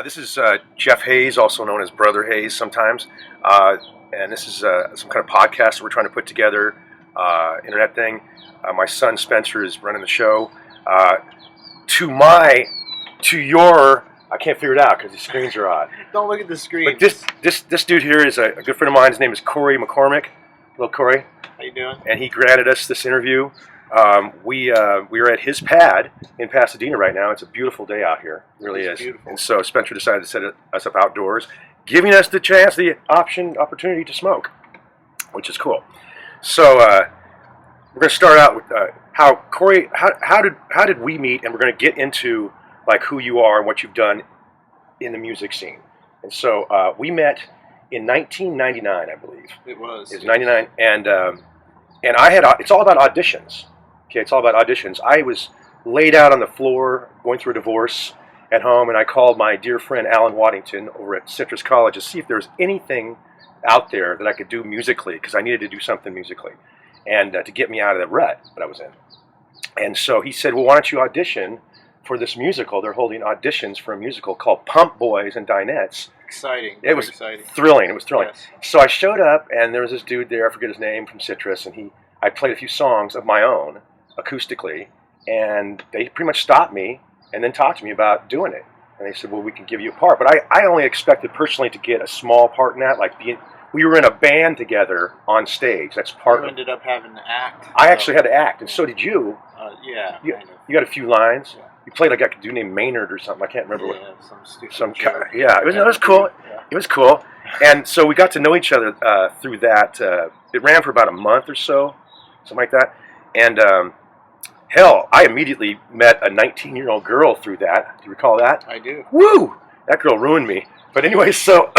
This is Jeff Hayes, also known as Brother Hayes sometimes. And this is some kind of podcast that we're trying to put together, internet thing. My son Spencer is running the show. To your, I can't figure it out because the screens are odd. Don't look at the screen. But this dude here is a good friend of mine. His name is McCormick. Hello, Corey. How you doing? And he granted us this interview. We are at his pad in Pasadena right now. It's a beautiful day out here. It really is. Beautiful. And so Spencer decided to set us up outdoors, giving us the chance, the opportunity to smoke, which is cool. So we're going to start out with how Corey. How did we meet? And we're going to get into like who you are and what you've done in the music scene. And so we met in 1999, I believe. It was. It was 99, and I had. It's all about auditions. Okay, it's all about auditions. I was laid out on the floor going through a divorce at home, and I called my dear friend Alan Waddington over at Citrus College to see if there was anything out there that I could do musically, because I needed to do something musically, and to get me out of the rut that I was in. And so he said, well, why don't you audition for this musical? They're holding auditions for a musical called Pump Boys and Dinettes. Exciting. It was exciting. Thrilling. It was thrilling. Yes. So I showed up, and there was this dude there, I forget his name, from Citrus, and I played a few songs of my own, acoustically, and they pretty much stopped me and then talked to me about doing it. And they said, well, we can give you a part. But I only expected personally to get a small part in that, we were in a band together on stage. That's part You of it. ended up having to act. I actually had to act, and so did you. Yeah, You, kind of. you got a few lines. Yeah. You played like a dude named Maynard or something. I can't remember what. Yeah, some stupid joke. Yeah, it was cool. Yeah. It was cool. And so we got to know each other through that. It ran for about a month or so, something like that. And hell, I immediately met a 19-year-old girl through that. Do you recall that? I do. Woo! That girl ruined me. But anyway, so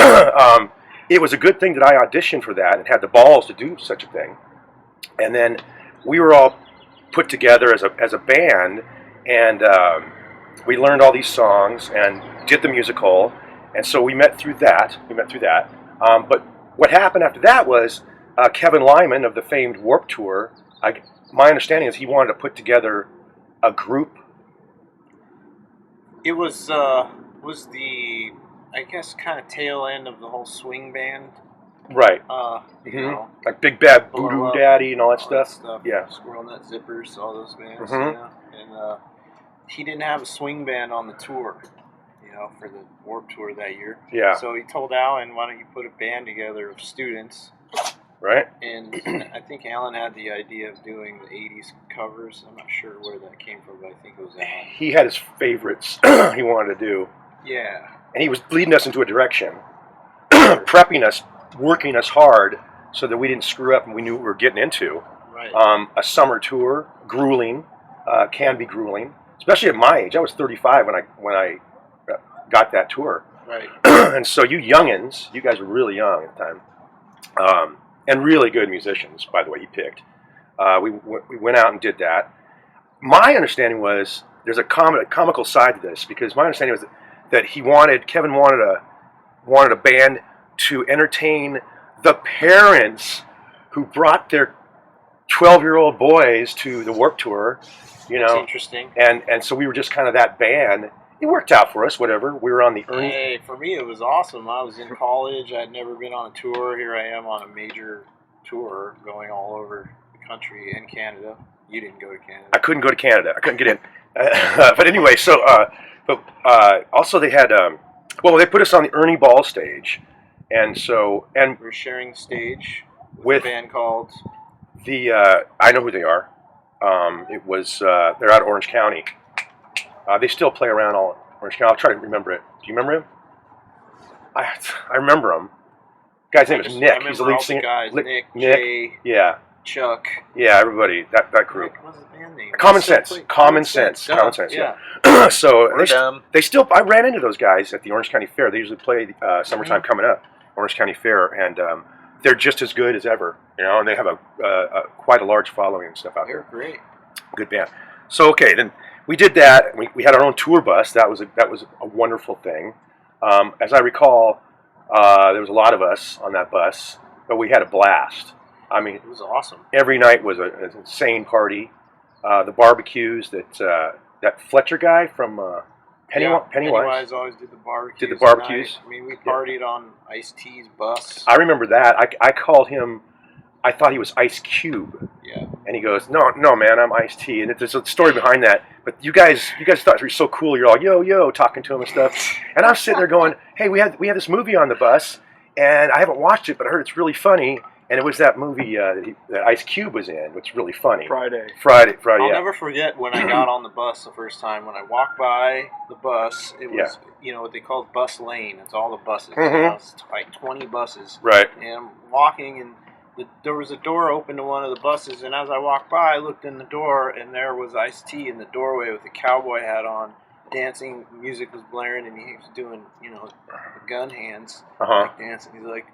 it was a good thing that I auditioned for that and had the balls to do such a thing. And then we were all put together as a band, and we learned all these songs and did the musical. And so we met through that. But what happened after that was Kevin Lyman of the famed Warped Tour. My understanding is he wanted to put together a group. It was the, I guess, kind of tail end of the whole swing band. Right. You know, like Big Bad Blow Voodoo Up, Daddy and all that stuff. Yeah. Squirrel Nut Zippers, all those bands. Mhm. You know? And he didn't have a swing band on the tour, for the Warped Tour that year. Yeah. So he told Alan, why don't you put a band together of students? Right. And I think Alan had the idea of doing the 80s covers. I'm not sure where that came from, but I think it was Alan. He had his favorites he wanted to do. Yeah. And he was leading us into a direction, prepping us, working us hard so that we didn't screw up and we knew what we were getting into. Right. A summer tour, grueling, can be grueling, especially at my age. I was 35 when I got that tour. Right. And so you youngins, you guys were really young at the time, and really good musicians, by the way, he picked. We went out and did that. My understanding was there's a comical side to this, because my understanding was that Kevin wanted a band to entertain the parents who brought their 12-year-old boys to the Warped Tour, That's interesting. And so we were just kind of that band. It worked out for us, whatever. We were on the Ernie. Hey, for me it was awesome. I was in college. I'd never been on a tour. Here I am on a major tour going all over the country and Canada. You didn't go to Canada. I couldn't go to Canada. I couldn't get in. But anyway, so also they had they put us on the Ernie Ball stage, and We're sharing the stage with a band called I know who they are. It was they're out of Orange County. They still play around all Orange County. I'll try to remember it. Do you remember him? I remember him. Guy's name is Nick. He's the lead singer. Guys, Nick, Jay, yeah, Chuck. Yeah, everybody. That group. What's the band name? Common Sense. Common Sense. Yeah. So they still. I ran into those guys at the Orange County Fair. They usually play summertime coming up, Orange County Fair, and they're just as good as ever. And they have a quite a large following and stuff out there. They're great. Good band. So okay, then we did that. We had our own tour bus. That was a wonderful thing. As I recall, there was a lot of us on that bus, but we had a blast. I mean, it was awesome. Every night was an insane party. The barbecues that Fletcher guy from Pennywise always did the barbecues. did the barbecues. I mean, we partied on Ice-T's bus. I remember that. I called him. I thought he was Ice Cube. Yeah. And he goes, no, man, I'm Ice-T. And there's a story behind that. But you guys thought it was so cool. You're all yo, talking to him and stuff. And I'm sitting there going, hey, we had this movie on the bus, and I haven't watched it, but I heard it's really funny. And it was that movie that Ice Cube was in, which is really funny. Friday. I'll never forget when I got on the bus the first time. When I walked by the bus, it was what they call bus lane. It's all the buses. It's like 20 buses. Right. And I'm walking, and there was a door open to one of the buses. And as I walked by, I looked in the door, and there was Ice-T in the doorway with a cowboy hat on, dancing. Music was blaring, and he was doing the gun hands, like dancing. He's like,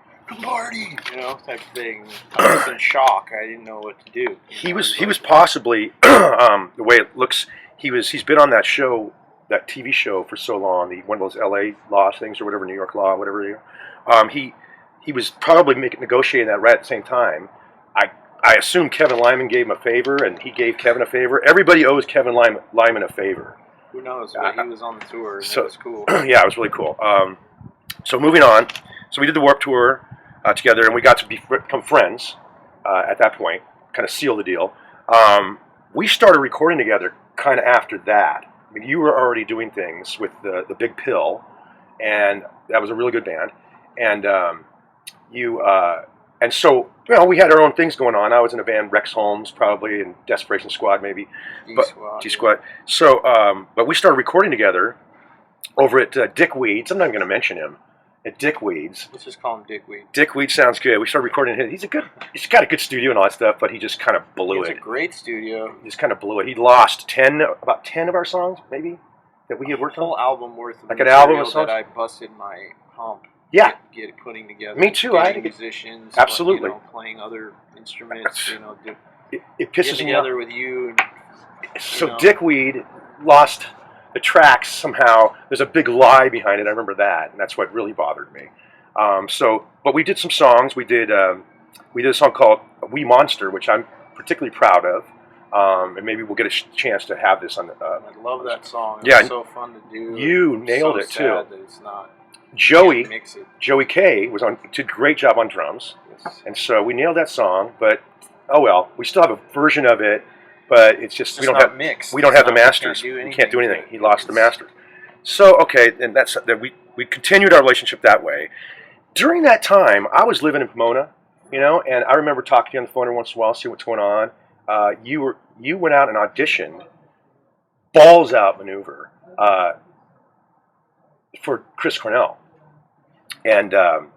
party, type of thing. I was in shock. I didn't know what to do. He was possibly the way it looks. He's been on that show, that TV show for so long. One of those L.A. law things or whatever, New York law, whatever. He was probably negotiating that right at the same time. I assume Kevin Lyman gave him a favor, and he gave Kevin a favor. Everybody owes Kevin Lyman a favor. Who knows? But he was on the tour. And it was cool. Yeah, it was really cool. So moving on. So we did the Warped Tour together, and we got to become friends at that point, kind of seal the deal. We started recording together kind of after that. I mean, you were already doing things with the Big Pill, and that was a really good band. And so we had our own things going on. I was in a band, Rex Holmes, probably, and Desperation Squad, maybe. G Squad. So, but we started recording together over at Dick Weeds. I'm not going to mention him. At Dick Weeds. Let's just call him Dick Weeds. Dick Weeds sounds good. We started recording him. He's got a good studio and all that stuff, but he just kind of blew it. It's a great studio. He just kind of blew it. He lost about 10 of our songs, maybe, that we had worked on. A whole album worth of like an album of songs that I busted my hump. Yeah. Get putting together. Me too. I had to get musicians. Absolutely. Playing other instruments. It pisses get me off. together with you. So Dick Weed lost the tracks somehow. There's a big lie behind it. I remember that, and that's what really bothered me. But we did some songs. We did a song called "We Monster," which I'm particularly proud of. And maybe we'll get a chance to have this on the. I love that song. Yeah, it's so fun to do. You nailed it too. Sad that it's not. Joey K did a great job on drums, and so we nailed that song. But oh well, we still have a version of it, but it's just we don't have the masters. We can't do anything. He lost the masters. So okay, and that's that. We continued our relationship that way. During that time, I was living in Pomona, and I remember talking to you on the phone every once in a while, see what's going on. You went out and auditioned, balls out maneuver, for Chris Cornell. And I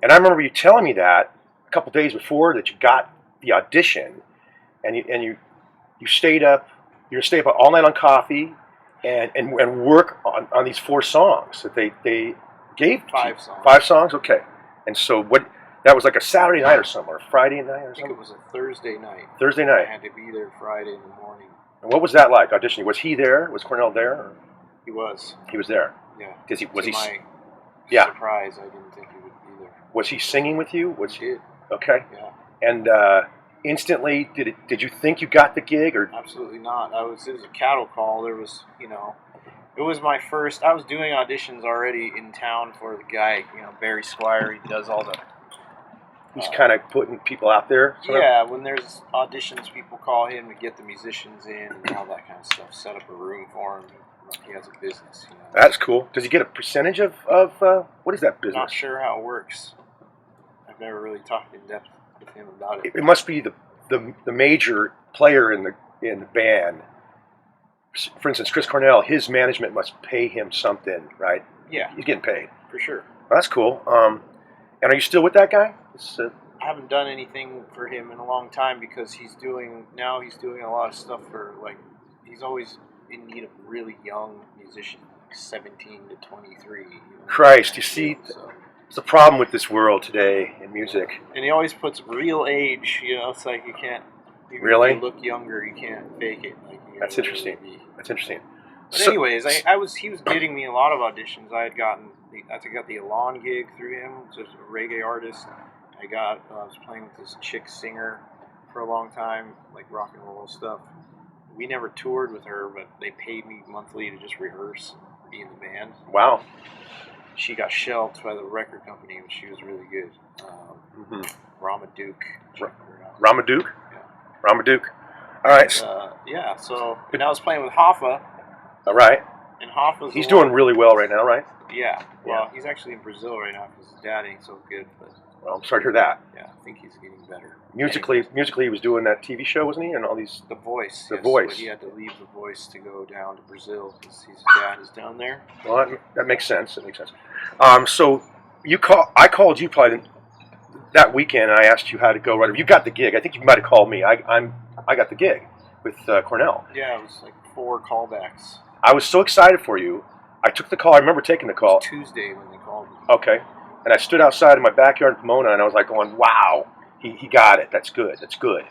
remember you telling me that a couple days before that you got the audition, and you stayed up. You're gonna stay up all night on coffee, and work on these 4 songs that they gave 5 songs. 5 songs, okay. And so that was like a Saturday night or something, or Friday night or something. I think it was a Thursday night. Thursday night. I had to be there Friday in the morning. And what was that like auditioning? Was he there? Was Cornell there? Or? He was. He was there. Yeah. Was he? My surprise, I didn't think he would be there. Was he singing with you? He did. Okay. Yeah. And instantly, did you think you got the gig, or? Absolutely not. It was a cattle call. There was, it was my first. I was doing auditions already in town for the guy, Barry Squire. He does all the. He's kind of putting people out there. Yeah, when there's auditions, people call him to get the musicians in and all that kind of stuff. Set up a room for him. He has a business. That's cool. Does he get a percentage of what is that business? Not sure how it works. I've never really talked in depth with him about it. It must be the major player in the band. For instance, Chris Cornell, his management must pay him something, right? Yeah, he's getting paid for sure. Well, that's cool. And are you still with that guy? I haven't done anything for him in a long time because he's doing a lot of stuff for he's always in need of really young musicians, 17 to 23. Christ, you see, it's the problem with this world today in music. And he always puts real age. It's like you can't. Really? If you look younger, you can't fake it. That's interesting. That's interesting. But anyways, he was getting me a lot of auditions. I got the Alon gig through him, just a reggae artist. I was playing with this chick singer for a long time, like rock and roll stuff. We never toured with her, but they paid me monthly to just rehearse. be in the band. Wow. She got shelved by the record company, but she was really good. Ramaduke. Ramaduke? Yeah. Ramaduke. All right. And, yeah, so and I was playing with Hoffa. All right. And Hoffa's He's doing really well right now, right? Yeah. Well, he's actually in Brazil right now because his dad ain't so good. But well, I'm sorry to hear that. Yeah, I think he's getting better. Musically, he was doing that TV show, wasn't he? And all these. The Voice. The Voice. But he had to leave The Voice to go down to Brazil because his dad is down there. Well, that makes sense. That makes sense. So I called you probably that weekend, and I asked you how to go. Right, you got the gig. I think you might have called me. I got the gig with Cornell. Yeah, it was like 4 callbacks. I was so excited for you. I took the call. I remember taking the call. It was Tuesday when they called me. Okay. And I stood outside in my backyard in Pomona, and I was like going, wow, he got it. That's good. That's good.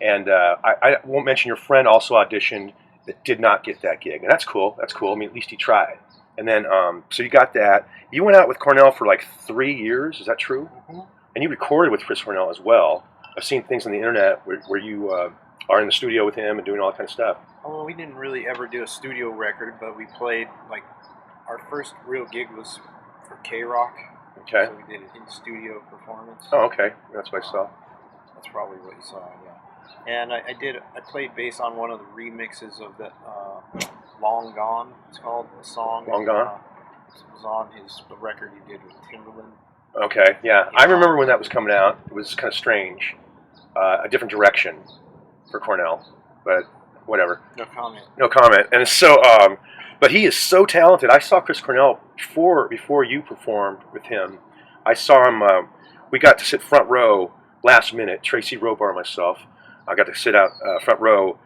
And I won't mention your friend also auditioned that did not get that gig. And that's cool. That's cool. I mean, at least he tried. And then, so you got that. You went out with Cornell for like 3 years. Is that true? Mm-hmm. And you recorded with Chris Cornell as well. I've seen things on the internet where you are in the studio with him and doing all that kind of stuff. Oh, we didn't really ever do a studio record, but we played, like, our first real gig was for K-Rock. Okay. So we did an in-studio performance. Oh, okay. That's what I saw. That's probably what you saw, yeah. And I played bass on one of the remixes of that Long Gone, it's called, the song. Long Gone? It was on the record he did with Timberland. Okay, yeah. I remember when that was coming out. It was kind of strange. A different direction for Cornell, but whatever. No comment. No comment. And so, but he is so talented. I saw Chris Cornell before you performed with him. I saw him. We got to sit front row last minute. Tracy Robar and myself. I got to sit out front row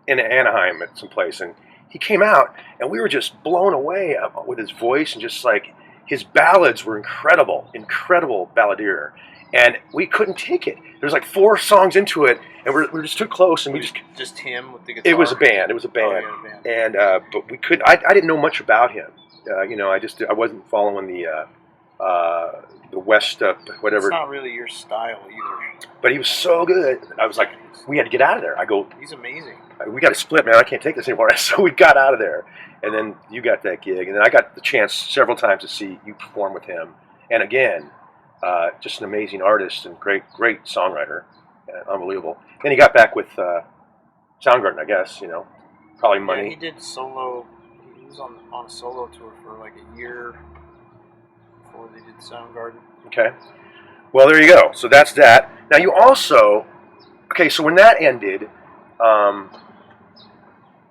in Anaheim at some place, and he came out, and we were just blown away with his voice, and just like his ballads were incredible balladeer, and we couldn't take it. There was like 4 songs into it, and we're just too close, and we just him with the guitar. It was a band. Oh, yeah, a band. And but we couldn't. I didn't know much about him. I wasn't following the West whatever. It's not really your style either. But he was so good. I was like, we had to get out of there. I go, he's amazing. We got to split, man. I can't take this anymore. So we got out of there, and then you got that gig, and then I got the chance several times to see you perform with him. And again, just an amazing artist and great songwriter, unbelievable. Then he got back with Soundgarden, I guess. Probably money. Yeah, he did solo. He was on a solo tour for like a year before they did Soundgarden. Okay. Well, there you go. So that's that. Now you also, so when that ended,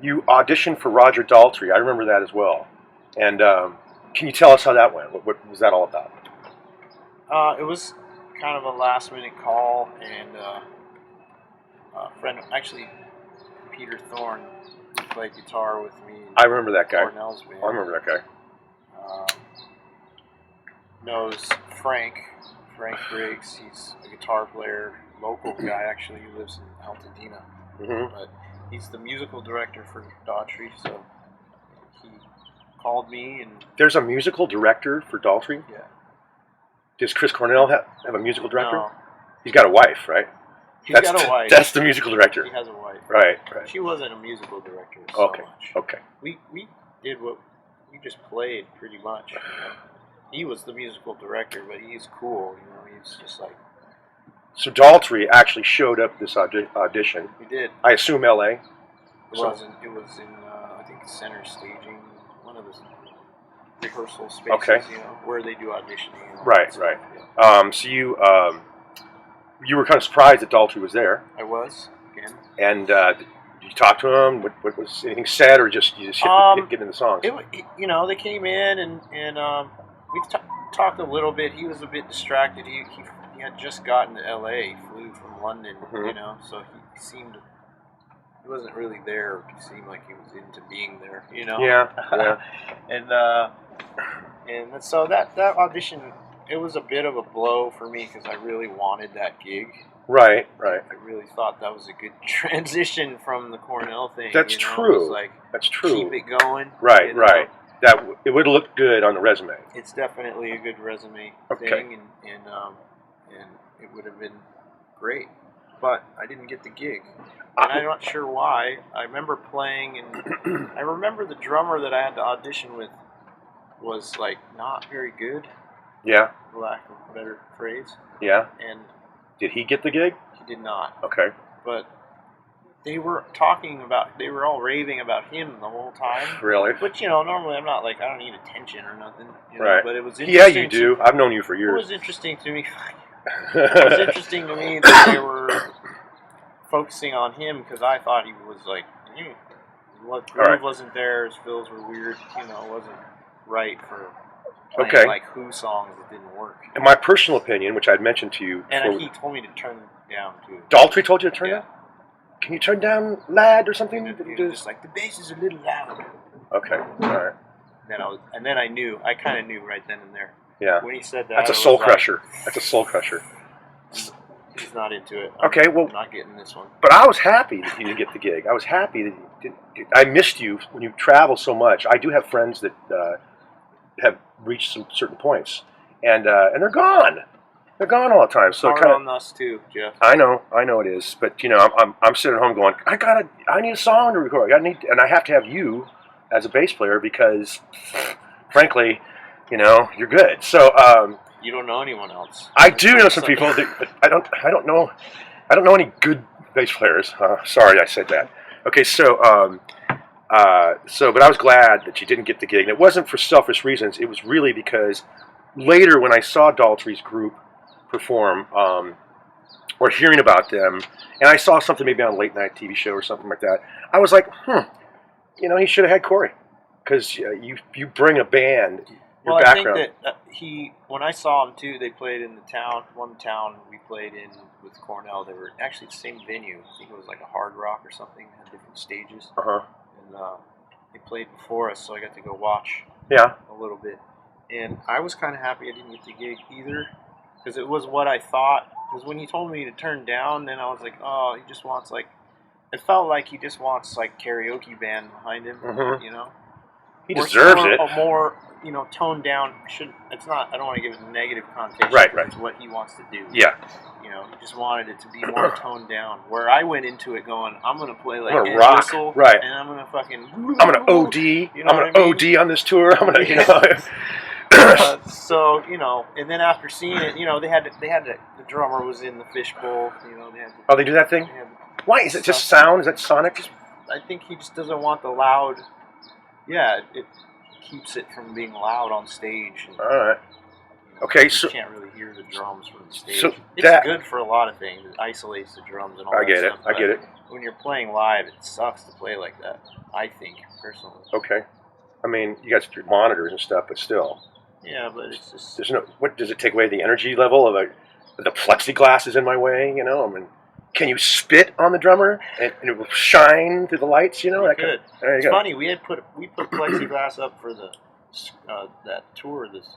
you auditioned for Roger Daltrey. I remember that as well. And can you tell us how that went? What was that all about? It was kind of a last-minute call, and a friend, actually, Peter Thorne, who played guitar with me. I remember that guy. Cornell's band. I remember that guy. Knows Frank Briggs. He's a guitar player, local guy actually, who lives in Altadena. Mm-hmm. But he's the musical director for Daughtry, so he called me. And there's a musical director for Daughtry? Yeah. Does Chris Cornell have a musical director? No. He's got a wife, right? He's got a wife. That's the musical director. He has a wife. Right. She wasn't a musical director so much. Okay. We did what we just played pretty much. He was the musical director, but he's cool. He's just like. So Daughtry actually showed up at this audition. He did. I assume L.A. It wasn't. It was in I think Center Staging, one of the rehearsal spaces. Okay. Where they do auditioning. Right. Yeah. So you were kind of surprised that Daughtry was there. I was again. And did you talk to him? What was anything said, or you just get in the songs? They came in and we talked a little bit. He was a bit distracted. He had just gotten to L.A. Flew from London. Mm-hmm. So he seemed. He wasn't really there. He seemed like he was into being there. Yeah. and so that audition, it was a bit of a blow for me because I really wanted that gig. Right. I really thought that was a good transition from the Cornell thing. That's true. It was like, that's true. Keep it going. Right. That it would have looked good on the resume. It's definitely a good resume thing, and it would have been great. But I didn't get the gig, and I'm not sure why. I remember playing, and I remember the drummer that I had to audition with was like not very good, Yeah. for lack of a better phrase. Yeah. And Did he get the gig? he did not. Okay. But they were all raving about him the whole time. Really? Which, normally I'm not like, I don't need attention or nothing. Right. But it was Yeah, interesting. you do. I've known you for It years. was interesting to me. It was interesting to me that they were focusing on him because I thought he was like, what groove wasn't there, his fills were weird, wasn't right for playing like Who songs that didn't work. In my personal opinion, which I'd mentioned to you, and he told me to turn down too. Daltrey told you to turn down? Can you turn down, lad, or something? He was just like, the bass is a little loud. Okay, all right. Then I knew. I kind of knew right then and there. Yeah. When he said that, that's a soul crusher. That's a soul crusher. He's not into it. Okay, well, I'm not getting this one. But I was happy that you didn't get the gig. I was happy that you didn't. I missed you when you travel so much. I do have friends that have reached some certain points, and they're gone. They're gone all the time. So hard on us too, Jeff. I know it is. But I'm sitting at home going, I need a song to record. And I have to have you as a bass player because, frankly, you're good. So you don't know anyone else. I do know some people, but I don't know any good bass players. Sorry, I said that. Okay, so but I was glad that you didn't get the gig. And it wasn't for selfish reasons. It was really because later when I saw Daltrey's group perform, or hearing about them, and I saw something maybe on a late night TV show or something like that, I was like, he should have had Corey, because you bring a band. Your background. I think that when I saw him too, they played in one town we played in with Cornell. They were actually the same venue. I think it was like a Hard Rock or something. Had different stages. And they played before us, so I got to go watch. Yeah. A little bit, and I was kind of happy I didn't get the gig either, because it was what I thought. Because when he told me to turn down, then I was like, oh, he just wants like. It felt like he just wants like karaoke band behind him. He deserves it. A more toned down. It's not. I don't want to give it a negative connotation. Right. It's what he wants to do. Yeah. He just wanted it to be more toned down. Where I went into it going, I'm gonna play like a rock, whistle, right? And I'm gonna fucking. I'm gonna OD. I'm gonna OD on this tour. I'm gonna. So and then after seeing it, the drummer was in the fishbowl. They had. They do that thing. Why is it just sound? Is that sonic? I think he just doesn't want the loud. Yeah, it keeps it from being loud on stage. And, all right. Okay, you can't really hear the drums from the stage. So it's good for a lot of things. It isolates the drums and all that stuff. I get it. When you're playing live, it sucks to play like that, I think, personally. Okay. I mean, you got your monitors and stuff, but still. Yeah, but it's just... There's no... What, does it take away the energy level of the plexiglass is in my way, I mean... Can you spit on the drummer and it will shine through the lights? There you go. Funny. We put plexiglass up for the that tour, this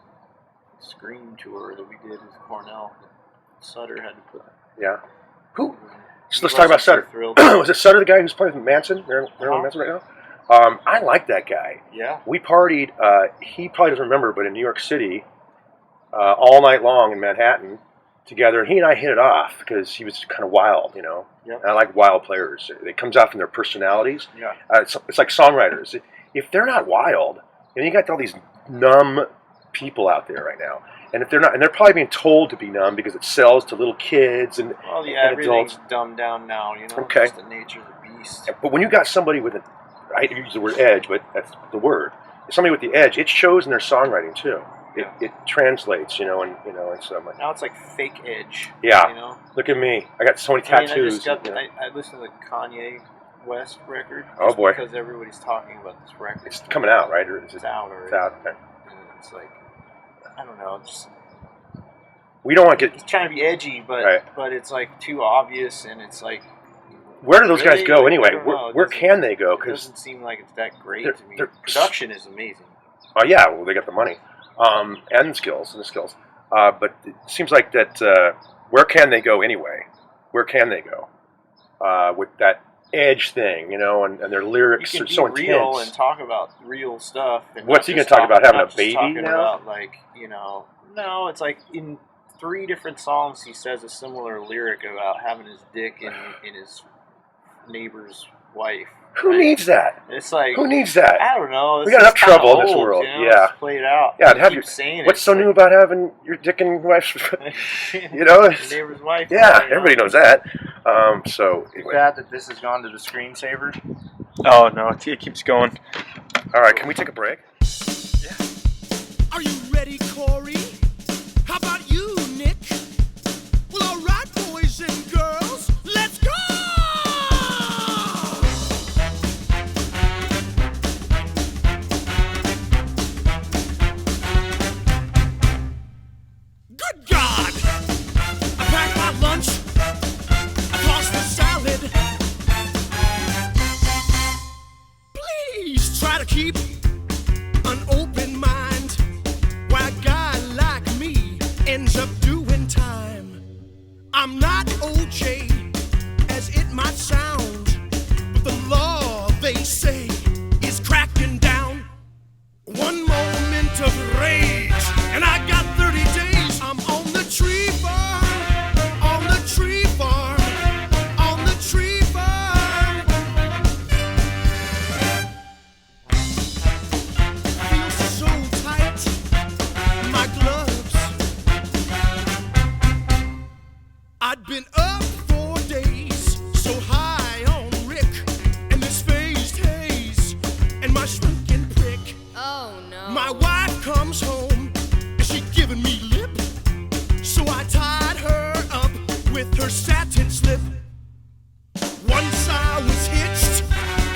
Scream tour that we did with Cornell. Sutter had to put. Yeah. Who? So let's talk about Sutter. Was it Sutter the guy who's playing with Manson? Marilyn Manson right now. I like that guy. Yeah. We partied. He probably doesn't remember, but in New York City, all night long in Manhattan. Together, and he and I hit it off because he was kind of wild, Yep. And I like wild players. It comes out from their personalities. Yeah. It's like songwriters. If they're not wild, you got all these numb people out there right now, and if they're not, and they're probably being told to be numb because it sells to little kids and everything's adults. Dumbed down now. Okay. It's the nature of the beast. But when you got somebody with I hate to use the word edge, but that's the word. Somebody with the edge, it shows in their songwriting too. It translates, and so I'm like, now it's like fake edge. Yeah. Look at me. I got so many tattoos. I listened to the Kanye West record. Oh boy. Because everybody's talking about this record. It's coming out, right? Or is it's out already. It's out. Okay. And it's like, I don't know. We don't want to get. He's trying to be edgy, but it's like too obvious, and it's like. Where do those guys go anyway? Where can they go? It doesn't seem like it's that great to me. Production is amazing. Oh yeah, well they got the money. And the skills, but it seems like that. Where can they go anyway? Where can they go with that edge thing, and their lyrics are so intense. You can be real and talk about real stuff. And what's he going to talk about? Having a baby now? About, no, it's like in 3 different songs he says a similar lyric about having his dick in his neighbor's wife. Who right? needs that? It's like, Who needs that? I don't know. We It's got enough just kinda trouble in this old, world. You know? Yeah. It's played out. Yeah, You have keep you? saying What's it, so like, new about having your dick and wife's? You know, neighbor's wife. yeah, you know? everybody knows that. So It's anyway, bad that this has gone to the screensaver. Oh no, it keeps going. all right, can we take a break? Are you ready, Corey? How about you, Nick? Well, all right, boys and girls, let's go! Good God! I packed my lunch. I tossed the salad. Please try to keep an open mind. Why a guy like me ends up doing time. I'm not OJ, as it might sound, but the law, they say, is cracking down. One moment of rage, and I got 30 days. I'm on the tree farm, on the tree farm, on the tree farm. Feels so tight, my gloves. I'd been up 4 days, so high on Rick, and this phased haze, and my shrinking prick. Oh no. My wife comes home, and she giving me lip, so I tied her up with her satin slip. Once I was hitched,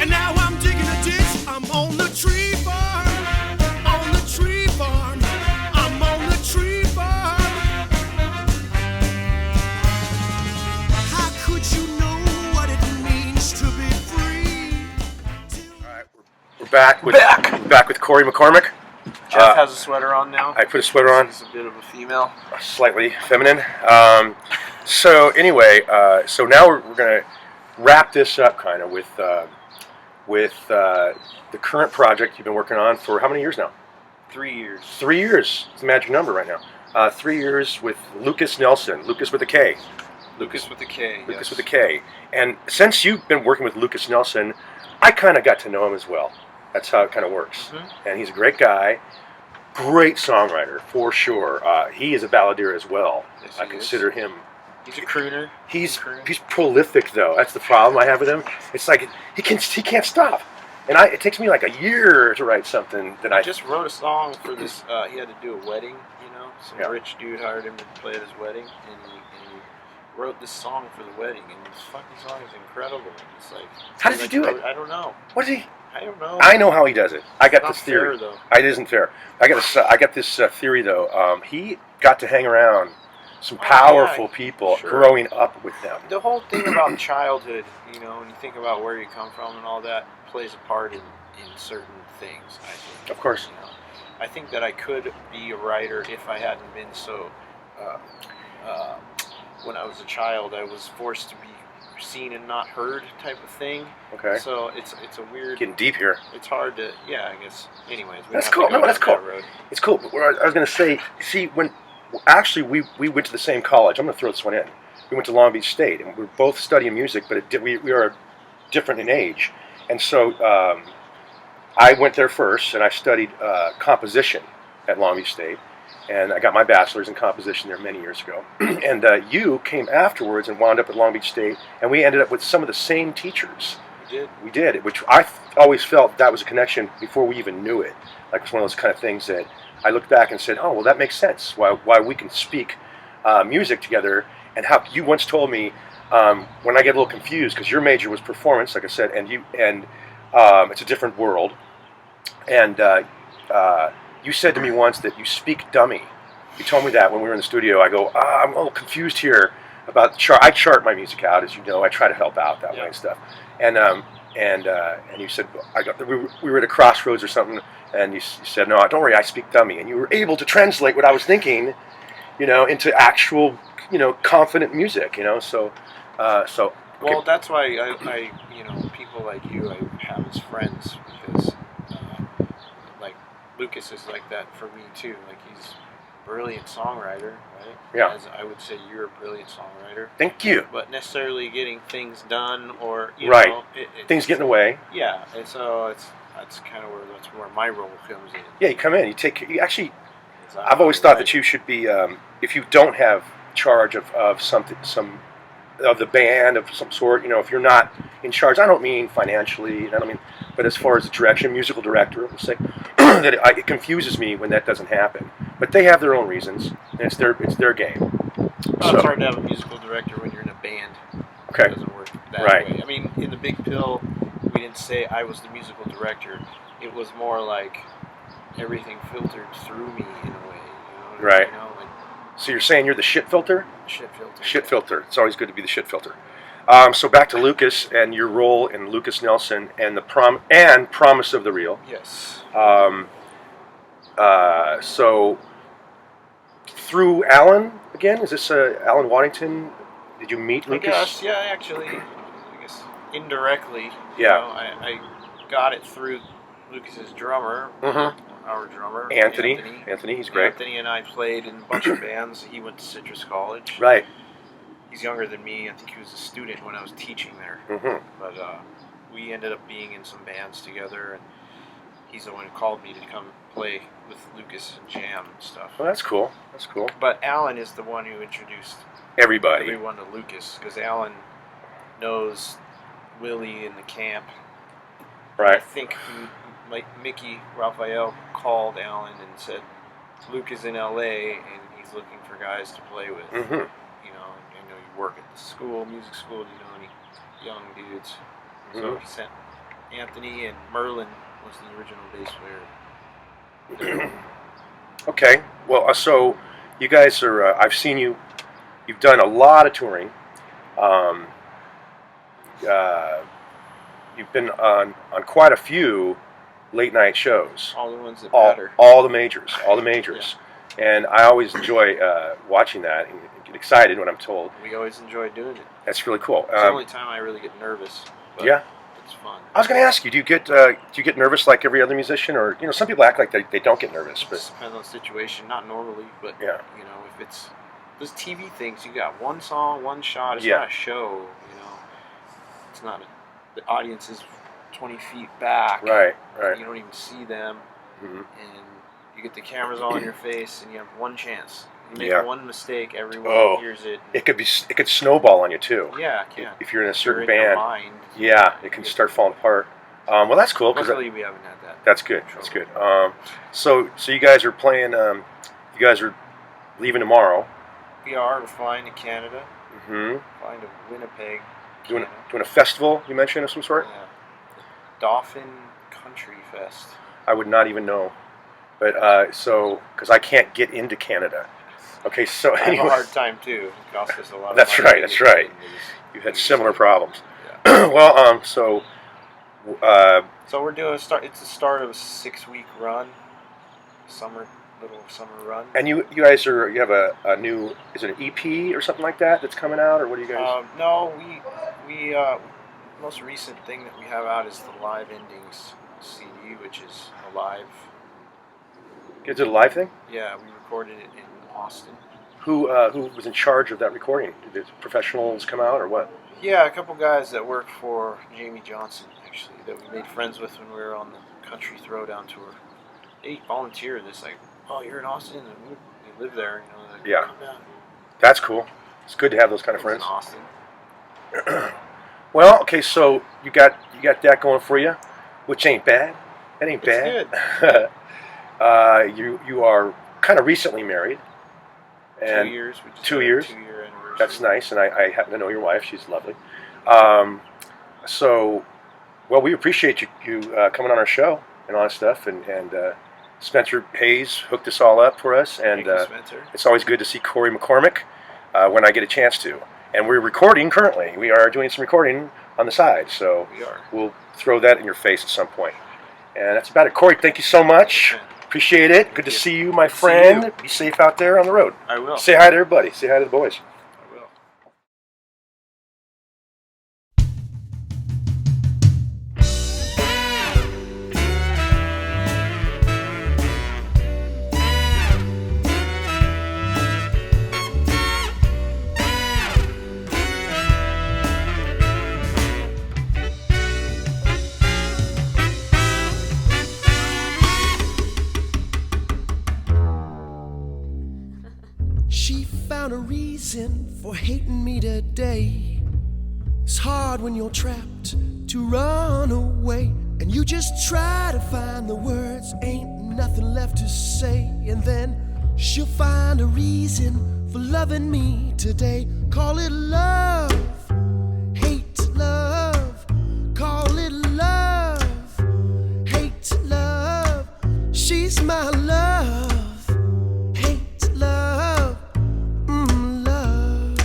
and now I'm digging a ditch. I'm on the tree farm, on the tree farm, I'm on the tree farm. How could you know what it means to be free? All right, we're back with Corey McCormick. Jeff has a sweater on now. I put a sweater on, He's a bit of a female. slightly feminine. So anyway, so now we're going to wrap this up kind of with the current project you've been working on for how many years now? 3 years. 3 years. It's a magic number right now. 3 years with Lucas Nelson. Lucas with a K. Lucas with a K. Lucas with a K. And since you've been working with Lucas Nelson, I kind of got to know him as well. That's how it kind of works. And he's a great guy, great songwriter for sure. He is a balladeer as well. Yes, I he consider is. him. He's a crooner. He's Crooner. prolific though. That's the problem I have with him. It's like he can't stop. And it takes me like a year to write something that I I just wrote a song for this. He had to do a wedding, you know. Some Yeah. rich dude hired him to play at his wedding, and he wrote this song for the wedding. And this fucking song is incredible. It's like, How does he do it? I don't know. What is he? I don't know. I know how he does it. I got Not this theory. fair, though. It isn't fair. I got this theory though. He got to hang around some powerful yeah, people sure. growing up with them. The whole thing about childhood, you know, when you think about where you come from and all that, plays a part in certain things, I think. Of course. You know, I think that I could be a writer if I hadn't been so. When I was a child, I was forced to be seen and not heard type of thing. Okay. So it's a weird. Getting deep here. It's hard to. Yeah, I guess. Anyways, we That's don't have cool. to go No, that's down cool. that road. It's cool. But what I was going to say, see, when actually we went to the same college. I'm going to throw this one in. We went to Long Beach State, and we were both studying music, but we are different in age. And so I went there first, and I studied composition at Long Beach State, and I got my bachelor's in composition there many years ago. And you came afterwards and wound up at Long Beach State, and we ended up with some of the same teachers. We did, which I always felt that was a connection before we even knew it. Like it's one of those kind of things that I looked back and said, oh, well, that makes sense. Why we can speak music together, and how you once told me when I get a little confused because your major was performance, like I said, and it's a different world. And you said to me once that you speak dummy. You told me that when we were in the studio. I go, I'm a little confused here about chart. I chart my music out, as you know. I try to help out that way and stuff. And you said we were at a crossroads or something, and you said, no, don't worry, I speak dummy. And you were able to translate what I was thinking, into actual, confident music, So. Okay. Well, that's why I people like you I have as friends because like Lucas is like that for me too. Like brilliant songwriter, right? Yeah. As I would say, you're a brilliant songwriter. Thank you. But necessarily getting things done, or you Right. know, Things get in the way. Yeah, and so that's kind of where my role comes in. Yeah, you come in. You actually. I've always thought that you should be, if you don't have charge of something, of the band of some sort. You know, if you're not in charge, I don't mean financially. I don't mean, but as far as the direction, musical director, let's say, that it confuses me when that doesn't happen. But they have their own reasons, and it's their game. Well, So, it's hard to have a musical director when you're in a band. okay. It doesn't work that Right. way. I mean, in the Big Pill, we didn't say I was the musical director. It was more like everything filtered through me in a way. You know? Right. You know, like So you're saying you're the shit filter? shit filter. Shit filter. It's always good to be the shit filter. So back to Lucas and your role in Lucas Nelson and the Promise of the Real. Yes. So through Alan again, is this Alan Waddington? Did you meet Lucas? I guess, yeah, actually, I guess indirectly. Yeah. You know, I got it through Lucas's drummer, Mm-hmm. our drummer, Anthony, he's great. Anthony and I played in a bunch of bands. He went to Citrus College. Right. He's younger than me. I think he was a student when I was teaching there. Mm-hmm. But we ended up being in some bands together, and he's the one who called me to come play with Lucas and jam and stuff. Well, that's cool. That's cool. But Alan is the one who introduced Everybody. everyone to Lucas, because Alan knows Willie in the camp. I Right. think Mickey Raphael called Alan and said, Luke is in LA and he's looking for guys to play with. Mm-hmm. You know, I know you work at the school, music school, do you know any young dudes? So Mhm. he sent Anthony, and Merlin was the original bass player. Okay. Well, so you guys are. I've seen you. You've done a lot of touring. You've been on quite a few late night shows. All the ones that All the majors. And I always enjoy watching that and get excited when I'm told. We always enjoy doing it. That's really cool. It's the only time I really get nervous. But Yeah. it's fun. I was going to ask you, do you get nervous like every other musician, or some people act like they don't get nervous, It but depends on the situation. Not normally, but yeah. if it's those TV things, you got one song, one shot. It's Yeah. not a show. It's not. The audience is 20 feet back. Right. You don't even see them, Mm-hmm. and you get the cameras all in your face, and you have one chance. You make Yeah. one mistake, everyone hears it. It could snowball on you too. Yeah, it can. If you're in a certain You're in your band, mind. yeah, it can start falling apart. Well, that's cool because Luckily, we haven't had that. that's good. That's good. So you guys are playing. You guys are leaving tomorrow. We're flying to Canada. Mm-hmm. Flying to Winnipeg. Doing Canada. a festival you mentioned of some sort. Yeah. Dauphin Country Fest. I would not even know, but because I can't get into Canada. Okay, so I have anyway, a hard time too. It costs us a lot of That's money. right, that's right. you've had similar problems. Yeah. Well, so So we're doing it's the start of a 6-week run, little summer run. and you guys you have a new, is it an EP or something like that that's coming out, or what do you guys? No, we most recent thing that we have out is the Live Endings CD, which is a live. Is it a live thing? Yeah, we recorded it in Austin. Who was in charge of that recording? Did the professionals come out or what? Yeah, a couple guys that work for Jamie Johnson, actually, that we made friends with when we were on the Country Throwdown tour. They volunteered this, like, oh, you're in Austin, and we live there, like, Yeah. come down. That's cool. It's good to have those kind of I was friends. in Austin. Well, okay, so you got that going for you, which ain't bad. That ain't It's bad. You are kind of recently married. And 2 years. We just 2 had a years. 2-year anniversary. That's nice, and I happen to know your wife. She's lovely. Well, we appreciate you coming on our show and all that stuff. And Spencer Hayes hooked this all up for us. And Thank you, Spencer. it's always good to see Corey McCormick when I get a chance to. And we're recording currently. We are doing some recording on the side. So We are. we'll throw that in your face at some point. And that's about it. Corey, thank you so much. Okay. Appreciate it. Good to you. see you, my Good to see friend. you. Be safe out there on the road. I will. Say hi to everybody. Say hi to the boys. I will. found a reason for hating me today. It's hard when you're trapped to run away, and you just try to find the words, ain't nothing left to say. And then she'll find a reason for loving me today. Call it love, hate love. Call it love, hate love. She's my love, hate love, love.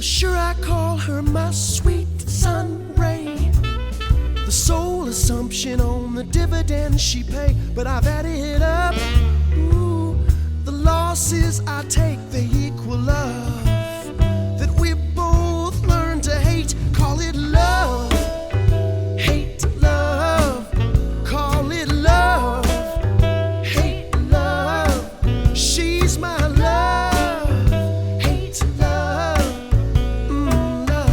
Sure, I call her my sweet sun ray, the sole assumption on the dividends she pay. But I've added up, ooh, the losses I take, they equal love that we both learned to hate. Call it love, hate love. Call it love, hate love. She's my love, hate love, love.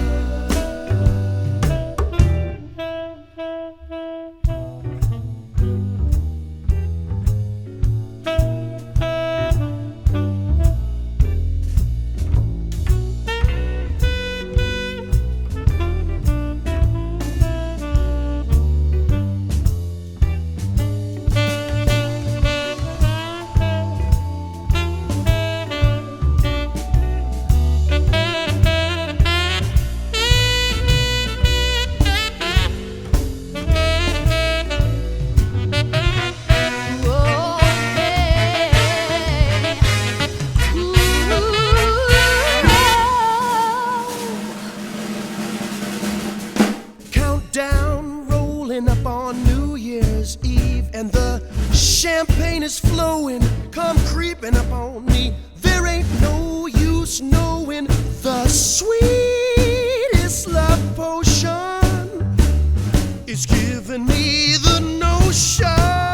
Countdown rolling up on New Year's Eve, and the champagne is flowing, come creeping up on me. There ain't no use knowing the sweetest love potion is giving me the notion